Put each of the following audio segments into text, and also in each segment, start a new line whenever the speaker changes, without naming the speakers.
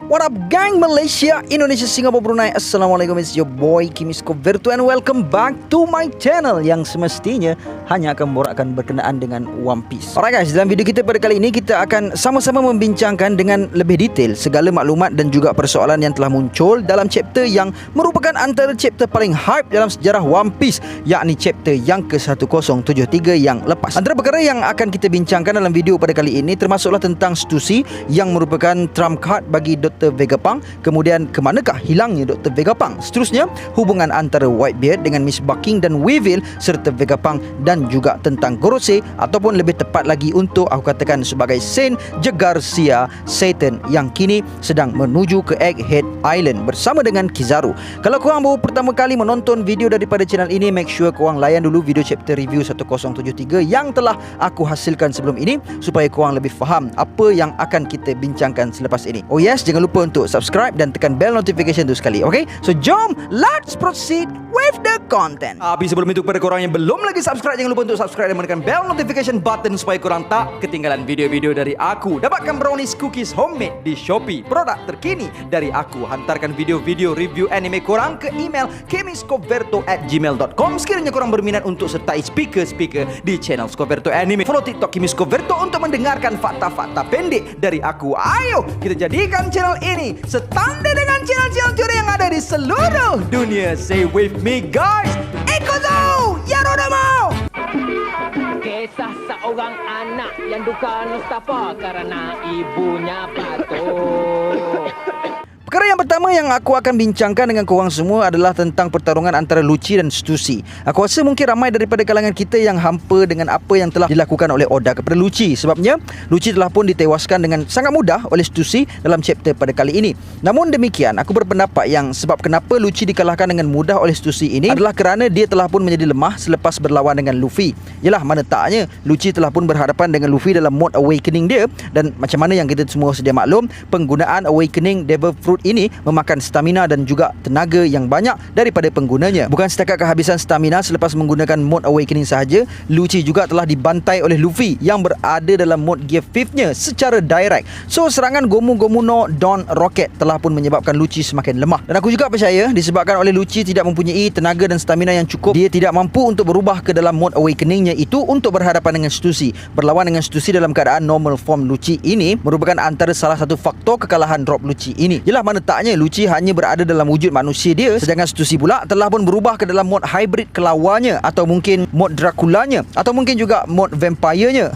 What up gang, Malaysia, Indonesia, Singapura, Brunei. Assalamualaikum, it's your boy Kim Iskoverto and welcome back to my channel yang semestinya hanya akan borakkan berkenaan dengan One Piece. Alright guys, dalam video kita pada kali ini kita akan sama-sama membincangkan dengan lebih detail segala maklumat dan juga persoalan yang telah muncul dalam chapter yang merupakan antara chapter paling hype dalam sejarah One Piece, yakni chapter yang ke-1073 yang lepas. Antara perkara yang akan kita bincangkan dalam video pada kali ini termasuklah tentang Stussy yang merupakan trump card bagi Dr. Vegapunk. Kemudian ke manakah hilangnya Dr. Vegapunk? Seterusnya, hubungan antara Whitebeard dengan Miss Bucking dan Weevil serta Vegapunk, dan juga tentang Gorosei ataupun lebih tepat lagi untuk aku katakan sebagai Saint Jagarcia Satan yang kini sedang menuju ke Egghead Island bersama dengan Kizaru. Kalau korang baru pertama kali menonton video daripada channel ini, make sure korang layan dulu video chapter review 1073 yang telah aku hasilkan sebelum ini supaya korang lebih faham apa yang akan kita bincangkan selepas ini. Oh yes, jangan lupa untuk subscribe dan tekan bell notification tu sekali. Okay, so jom let's proceed with the content. Tapi sebelum itu, kepada korang yang belum lagi subscribe, jangan lupa untuk subscribe dan menekan bell notification button supaya korang tak ketinggalan video-video dari aku. Dapatkan brownies cookies homemade di Shopee, produk terkini dari aku. Hantarkan video-video review anime korang ke email kimiskoverto@gmail.com sekiranya korang berminat untuk sertai speaker-speaker di channel Skoverto Anime. Follow TikTok Kim Iskoverto untuk mendengarkan fakta-fakta pendek dari aku. Ayo kita jadikan channel ini setandai dengan channel-channel teori yang ada di seluruh dunia. Say with me guys, Ikuzo Yarodamo.
Kisah seorang anak yang duka nestapa karena ibunya patuh.
Perkara yang pertama yang aku akan bincangkan dengan korang semua adalah tentang pertarungan antara Lucci dan Stussy. Aku rasa mungkin ramai daripada kalangan kita yang hampa dengan apa yang telah dilakukan oleh Oda kepada Lucci. Sebabnya Lucci telah pun ditewaskan dengan sangat mudah oleh Stussy dalam chapter pada kali ini. Namun demikian, aku berpendapat yang sebab kenapa Lucci dikalahkan dengan mudah oleh Stussy ini adalah kerana dia telah pun menjadi lemah selepas berlawan dengan Luffy. Yalah, mana taknya Lucci telah pun berhadapan dengan Luffy dalam mode awakening dia, dan macam mana yang kita semua sedia maklum, penggunaan awakening Devil Fruit ini memakan stamina dan juga tenaga yang banyak daripada penggunanya. Bukan setakat kehabisan stamina selepas menggunakan mode awakening sahaja, Lucci juga telah dibantai oleh Luffy yang berada dalam mode gear 5th-nya secara direct. So serangan Gomu-Gomu no Dawn Rocket telah pun menyebabkan Lucci semakin lemah. Dan aku juga percaya disebabkan oleh Lucci tidak mempunyai tenaga dan stamina yang cukup, dia tidak mampu untuk berubah ke dalam mode awakeningnya itu untuk berhadapan dengan Stussy. Berlawan dengan Stussy dalam keadaan normal form Lucci ini merupakan antara salah satu faktor kekalahan drop Lucci ini. Yelah, mana taknya Lucci hanya berada dalam wujud manusia dia, sedangkan Stussy pula telah pun berubah ke dalam mod hybrid kelawarnya, atau mungkin mod Draculanya, atau mungkin juga mod vampirenya.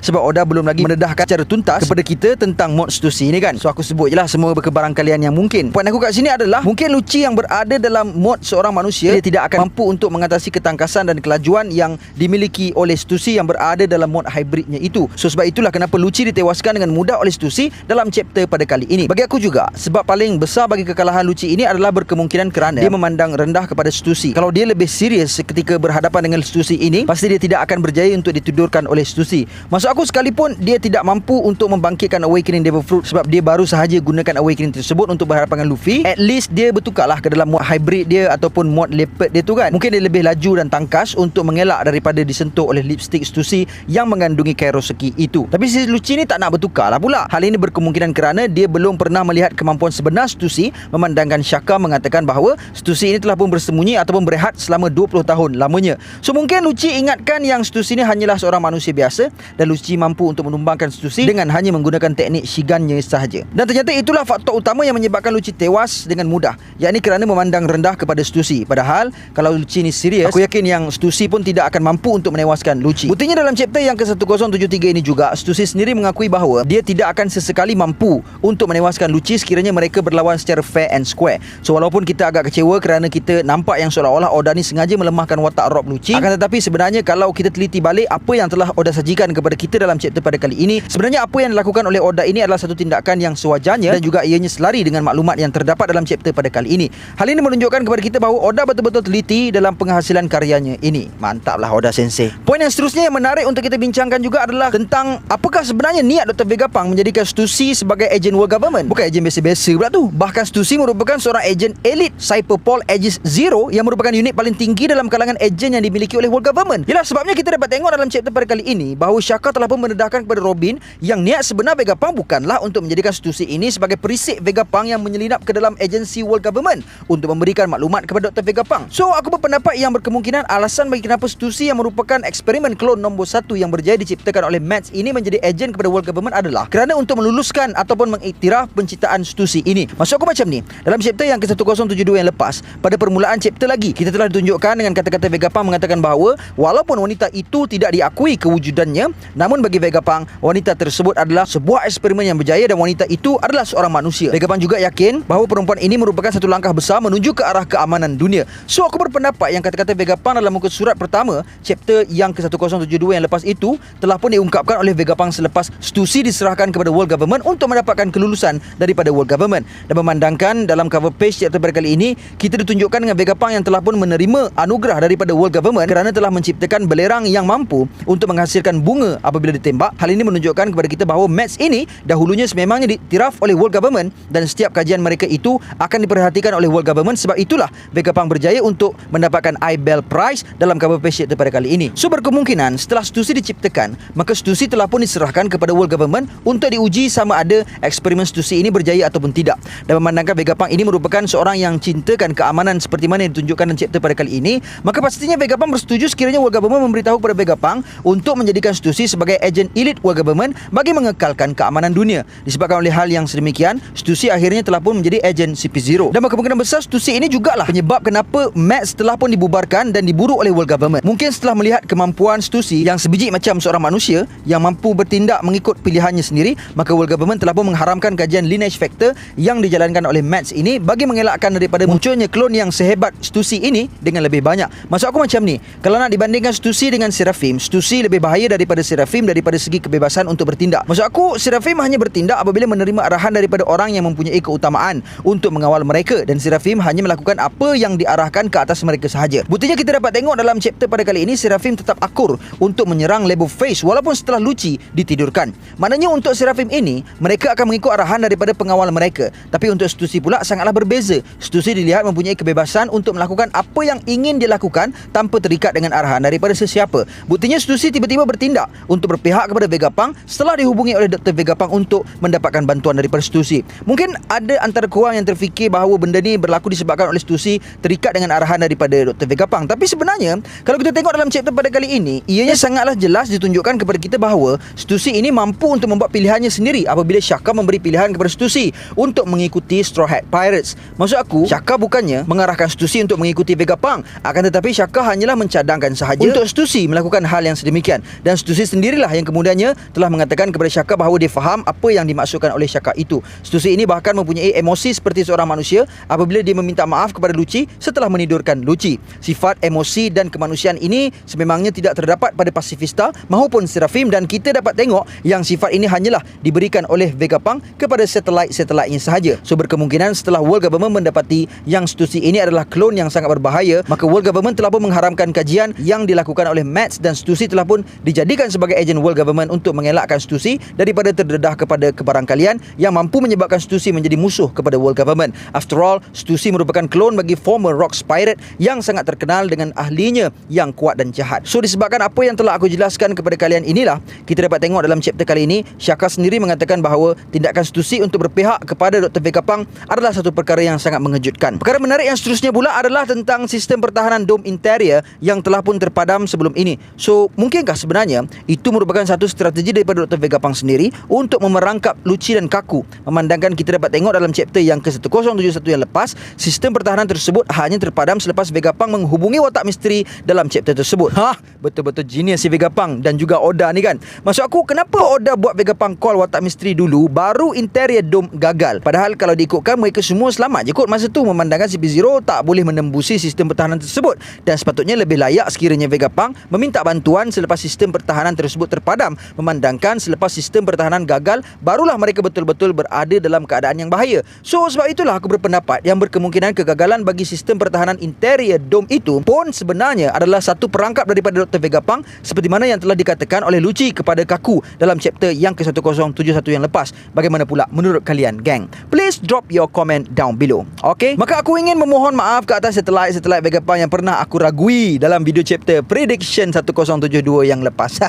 Sebab Oda belum lagi mendedahkan secara tuntas kepada kita tentang mod Stussy ini kan. So aku sebut je lah semua kebarangkalian yang mungkin. Poin aku kat sini adalah mungkin Lucci yang berada dalam mod seorang manusia, dia tidak akan mampu untuk mengatasi ketangkasan dan kelajuan yang dimiliki oleh Stussy yang berada dalam mod hybridnya itu. So sebab itulah kenapa Lucci ditewaskan dengan mudah oleh Stussy dalam chapter pada kali ini. Bagi aku juga, sebab paling besar bagi kekalahan Lucci ini adalah berkemungkinan kerana dia memandang rendah kepada Stussy. Kalau dia lebih serius ketika berhadapan dengan Stussy ini, pasti dia tidak akan berjaya untuk ditidurkan oleh Stussy. Maksud aku, sekalipun dia tidak mampu untuk membangkitkan Awakening Devil Fruit sebab dia baru sahaja gunakan Awakening tersebut untuk berhadapan dengan Luffy, at least dia bertukarlah ke dalam mod hybrid dia ataupun mod leopard dia tu kan. Mungkin dia lebih laju dan tangkas untuk mengelak daripada disentuh oleh lipstick Stussy yang mengandungi Kairoseki itu. Tapi si Lucci ni tak nak bertukar lah pula. Hal ini berkemungkinan kerana dia belum pernah melihat kemampuan sebenar Stussy, memandangkan Shaka mengatakan bahawa Stussy ini telah pun bersembunyi ataupun berehat selama 20 tahun lamanya. So mungkin Lucci ingatkan yang Stussy ini hanyalah seorang manusia biasa dan Lucci mampu untuk menumbangkan Stussy dengan hanya menggunakan teknik Shigannya sahaja. Dan ternyata itulah faktor utama yang menyebabkan Lucci tewas dengan mudah, yakni kerana memandang rendah kepada Stussy. Padahal kalau Lucci ni serius, aku yakin yang Stussy pun tidak akan mampu untuk menewaskan Lucci. Buktinya dalam chapter yang ke-1073 ini juga, Stussy sendiri mengakui bahawa dia tidak akan sesekali mampu untuk menewaskan Lucci sekiranya mereka berlawan secara fair and square. So walaupun kita agak kecewa kerana kita nampak yang seolah-olah Oda ni sengaja melemahkan watak Rob Lucci, akan tetapi sebenarnya kalau kita teliti balik apa yang telah Oda sajikan kepada kita dalam chapter pada kali ini, sebenarnya apa yang dilakukan oleh Oda ini adalah satu tindakan yang sewajarnya dan juga ianya selari dengan maklumat yang terdapat dalam chapter pada kali ini. Hal ini menunjukkan kepada kita bahawa Oda betul-betul teliti dalam penghasilan karyanya ini. Mantaplah Oda Sensei. Poin yang seterusnya yang menarik untuk kita bincangkan juga adalah tentang apakah sebenarnya niat Dr. Vegapunk menjadikan Stussy sebagai ejen world government. Bukan ejen biasa-biasa pula tu. Bahkan Stussy merupakan seorang ejen elit Cyberpol Aegis Zero yang merupakan unit paling tinggi dalam kalangan ejen yang dimiliki oleh world government. Yalah, sebabnya kita dapat tengok dalam chapter pada kali ini bahawa Shaka telah pun mendedahkan kepada Robin yang niat sebenar Vegapunk bukanlah untuk menjadikan Stussy ini sebagai perisik Vegapunk yang menyelinap ke dalam agensi world government untuk memberikan maklumat kepada Dr. Vegapunk. So aku berpendapat yang berkemungkinan alasan bagi kenapa Stussy yang merupakan eksperimen klon nombor 1 yang berjaya diciptakan oleh Mads ini menjadi ejen kepada world government adalah kerana untuk meluluskan ataupun mengiktiraf penciptaan Stussy ini. Maksud aku macam ni, dalam chapter yang ke-1072 yang lepas, pada permulaan chapter lagi, kita telah ditunjukkan dengan kata-kata Vegapunk mengatakan bahawa walaupun wanita itu tidak diakui kewujudannya, namun bagi Vegapunk, wanita tersebut adalah sebuah eksperimen yang berjaya dan wanita itu adalah seorang manusia. Vegapunk juga yakin bahawa perempuan ini merupakan satu langkah besar menuju ke arah keamanan dunia. So aku berpendapat yang kata-kata Vegapunk dalam muka surat pertama chapter yang ke-1072 yang lepas itu telah pun diungkapkan oleh Vegapunk selepas Stussy diserahkan kepada world government untuk mendapatkan kelulusan daripada world government. Dan memandangkan dalam cover page chapter pada kali ini, kita ditunjukkan dengan Vegapunk yang telah pun menerima anugerah daripada world government kerana telah menciptakan belerang yang mampu untuk menghasilkan bunga apabila ditembak. Hal ini menunjukkan kepada kita bahawa Mads ini dahulunya sememangnya diiktiraf oleh world government dan setiap kajian mereka itu akan diperhatikan oleh world government. Sebab itulah Vegapunk berjaya untuk mendapatkan Ibel Prize dalam cover page chapter pada kali ini. So berkemungkinan setelah Stussy diciptakan, maka Stussy telah pun diserahkan kepada world government untuk diuji sama ada eksperimen Stussy ini berjaya ataupun tidak. Dan memandangkan Vegapunk ini merupakan seorang yang cintakan keamanan seperti mana yang ditunjukkan dalam chapter pada kali ini, maka pastinya Vegapunk bersetuju sekiranya world government memberitahu kepada Vegapunk untuk menjadikan Stussy sebagai ejen elit world government bagi mengekalkan keamanan dunia. Disebabkan oleh hal yang sedemikian, Stussy akhirnya telah pun menjadi ejen CP0. Dan kemungkinan besar Stussy ini jugalah penyebab kenapa Mads telah pun dibubarkan dan diburu oleh world government. Mungkin setelah melihat kemampuan Stussy yang sebiji macam seorang manusia yang mampu bertindak mengikut pilihannya sendiri, maka world government telah pun mengharamkan kajian lineage factor yang dijalankan oleh Mads ini bagi mengelakkan daripada munculnya klon yang sehebat Stussy ini dengan lebih banyak. Maksud aku macam ni, kalau nak dibandingkan Stussy dengan Seraphim, Stussy lebih bahaya daripada Seraphim daripada segi kebebasan untuk bertindak. Maksud aku, Seraphim hanya bertindak apabila menerima arahan daripada orang yang mempunyai keutamaan untuk mengawal mereka, dan Seraphim hanya melakukan apa yang diarahkan ke atas mereka sahaja. Buktinya kita dapat tengok dalam chapter pada kali ini, Seraphim tetap akur untuk menyerang Leatherface walaupun setelah Lucci ditidurkan. Maknanya untuk Seraphim ini, mereka akan mengikut arahan daripada pengawal mereka. Tapi untuk Stussy pula sangatlah berbeza. Stussy dilihat mempunyai kebebasan untuk melakukan apa yang ingin dia lakukan tanpa terikat dengan arahan daripada sesiapa. Buktinya Stussy tiba-tiba bertindak untuk berpihak kepada Vegapunk setelah dihubungi oleh Dr. Vegapunk untuk mendapatkan bantuan daripada Stussy. Mungkin ada antara korang yang terfikir bahawa benda ni berlaku disebabkan oleh Stussy terikat dengan arahan daripada Dr. Vegapunk. Tapi sebenarnya kalau kita tengok dalam chapter pada kali ini, ianya sangatlah jelas ditunjukkan kepada kita bahawa Stussy ini mampu untuk membuat pilihannya sendiri apabila Shaka memberi pilihan kepada Stussy untuk mengikuti Straw Hat Pirates. Maksud aku, Shaka bukannya mengarahkan Stussy untuk mengikuti Vegapunk, akan tetapi Shaka hanyalah mencadangkan sahaja untuk Stussy melakukan hal yang sedemikian. Dan Stussy sendirilah yang kemudiannya telah mengatakan kepada Shaka bahawa dia faham apa yang dimaksudkan oleh Shaka itu. Stussy ini bahkan mempunyai emosi seperti seorang manusia apabila dia meminta maaf kepada Lucci setelah menidurkan Lucci. Sifat emosi dan kemanusiaan ini sememangnya tidak terdapat pada Pacifista maupun Seraphim, dan kita dapat tengok yang sifat ini hanyalah diberikan oleh Vegapunk kepada satelit-satelitnya sahaja. So berkemungkinan setelah world government mendapati yang Stussy ini adalah klon yang sangat berbahaya, maka world government telah pun mengharamkan kajian yang dilakukan oleh Mads, dan Stussy telah pun dijadikan sebagai ejen world government untuk mengelakkan Stussy daripada terdedah kepada kebarangkalian yang mampu menyebabkan Stussy menjadi musuh kepada world government. After all, Stussy merupakan klon bagi former Rocks Pirate yang sangat terkenal dengan ahlinya yang kuat dan jahat. So disebabkan apa yang telah aku jelaskan kepada kalian inilah, kita dapat tengok dalam chapter kali ini, Shaka sendiri mengatakan bahawa tindakan Stussy untuk berpihak kepada Dr. Vegapunk adalah satu perkara yang sangat mengejutkan. Perkara menarik yang seterusnya pula adalah tentang sistem pertahanan dome interior yang telah pun terpadam sebelum ini. So mungkinkah sebenarnya itu merupakan satu strategi daripada Dr. Vegapunk sendiri untuk memerangkap Lucci dan Kaku? Memandangkan kita dapat tengok dalam chapter yang ke-1071 yang lepas, sistem pertahanan tersebut hanya terpadam selepas Vegapunk menghubungi watak misteri dalam chapter tersebut. Betul-betul genius si Vegapunk dan juga Oda ni kan. Maksud aku, kenapa Oda buat Vegapunk call watak misteri dulu baru interior dome gagal? Padahal kalau diikutkan mereka semua selamat je kot masa tu. Memandangkan CP0 tak boleh menembusi sistem pertahanan tersebut, dan sepatutnya lebih layak sekiranya Vegapunk meminta bantuan selepas sistem pertahanan tersebut terpadam. Memandangkan selepas sistem pertahanan gagal, barulah mereka betul-betul berada dalam keadaan yang bahaya. So sebab itulah aku berpendapat yang berkemungkinan kegagalan bagi sistem pertahanan interior dome itu pun sebenarnya adalah satu perangkap daripada Dr. Vegapunk, seperti mana yang telah dikatakan oleh Lucci kepada Kaku dalam chapter yang ke-1071 yang lepas. Bagaimana pula menurut kalian, geng? Vegapunk? Please drop your comment down below. Okay? Maka aku ingin memohon maaf ke atas satelit-satelit Vegapunk yang pernah aku ragui dalam video chapter Prediction 1072 yang lepas.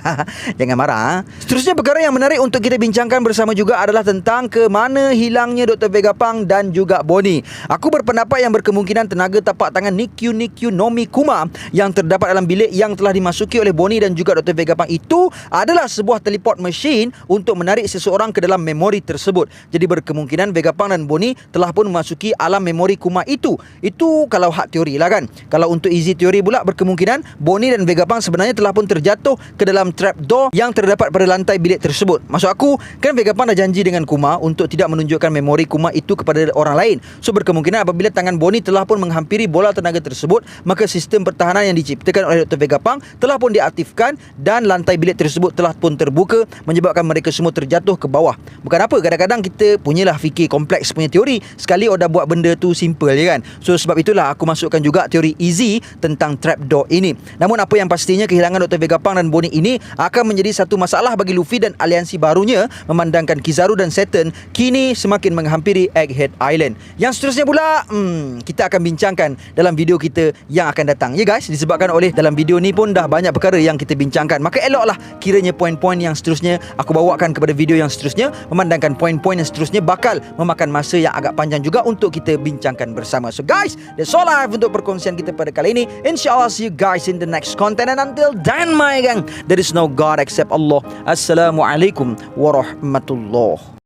Jangan marah. Seterusnya perkara yang menarik untuk kita bincangkan bersama juga adalah tentang ke mana hilangnya Dr. Vegapunk dan juga Bonnie. Aku berpendapat yang berkemungkinan tenaga tapak tangan Nikyu Nomi Kuma yang terdapat dalam bilik yang telah dimasuki oleh Bonnie dan juga Dr. Vegapunk itu adalah sebuah teleport machine untuk menarik seseorang ke dalam memori tersebut. Jadi berkemungkinan Vegapunk dan Bonnie telah pun memasuki alam memori Kuma itu. Itu kalau hak teori lah kan. Kalau untuk easy teori pula, berkemungkinan Bonnie dan Vegapunk sebenarnya telah pun terjatuh ke dalam trapdoor yang terdapat pada lantai bilik tersebut. Maksud aku, kan Vegapunk dah janji dengan Kuma untuk tidak menunjukkan memori Kuma itu kepada orang lain. So berkemungkinan apabila tangan Bonnie telah pun menghampiri bola tenaga tersebut, maka sistem pertahanan yang diciptakan oleh Dr. Vegapunk telah pun diaktifkan dan lantai bilik tersebut telah pun terbuka, menyebabkan mereka semua terjatuh ke bawah. Bukan apa, kadang-kadang kita punyalah fikir kompleks punya teori. Sekali dah buat benda tu simple je kan. So sebab itulah aku masukkan juga teori easy tentang trapdoor ini. Namun apa yang pastinya, kehilangan Dr. Vegapunk dan Bonnie ini akan menjadi satu masalah bagi Luffy dan aliansi barunya, memandangkan Kizaru dan Saturn kini semakin menghampiri Egghead Island. Yang seterusnya pula kita akan bincangkan dalam video kita yang akan datang. Ya guys, disebabkan oleh dalam video ni pun dah banyak perkara yang kita bincangkan, maka eloklah kiranya poin-poin yang seterusnya aku bawakan kepada video yang seterusnya, memandangkan poin-poin yang seterusnya bakal memakan masa yang agak panjang juga untuk kita bincangkan bersama. So guys, that's all I have untuk perkongsian kita pada kali ini. InsyaAllah see you guys in the next content, and until then my gang, there is no God except Allah. Assalamualaikum warahmatullahi